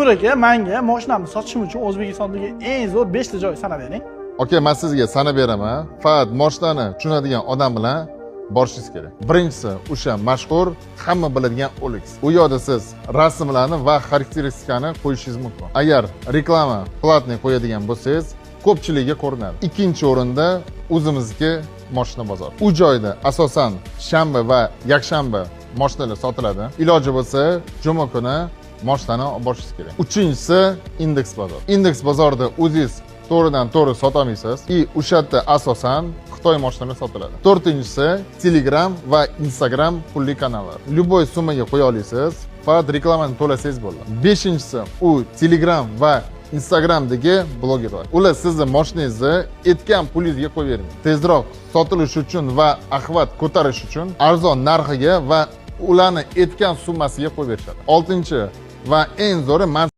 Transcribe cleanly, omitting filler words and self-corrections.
Mashhur aka, menga mashinamni sotishim uchun O'zbekistondagi eng zo'r 5 ta joy sanab bering. Okey, men sizga sanab beraman. Faqat mashinani tushunadigan odam bilan borishingiz kerak. Birinchisi o'sha mashhur, hamma biladigan OLX. U yerda siz rasmlarni va xarakteristikani qo'yishingiz mumkin. Agar reklama platniy qo'yadigan bo'lsangiz, ko'pchilikga ko'rinadi. Ikkinchi o'rinda o'zimizniki mashina bozor. U joyda asosan shanba va yakshanba mashinalar sotiladi. Iloji bo'lsa, juma kuni mashinani olib borishingiz kerak. Uchinchisi indeks bozor. Indeks bozorda o'zingiz to'g'ridan to'g'ri sota olmaysiz. O'sha yerda asosan Xitoy mashinalari sotiladi. To'rtinchisi Telegram va Instagram pulli kanallar. Любой summaga qo'ya olasiz, faqat reklamani to'lasangiz bo'ladi. Beshinchisi u Telegram va Instagramdagi blogerlar. Ular sizni mashinangizni etgan pulingizga qo'yib beradi. Tezroq sotilish uchun va axvat ko'tarish uchun arzon narxiga va ularni etgan summasiga qo'yib berishadi. Oltinchi va eng zo'ri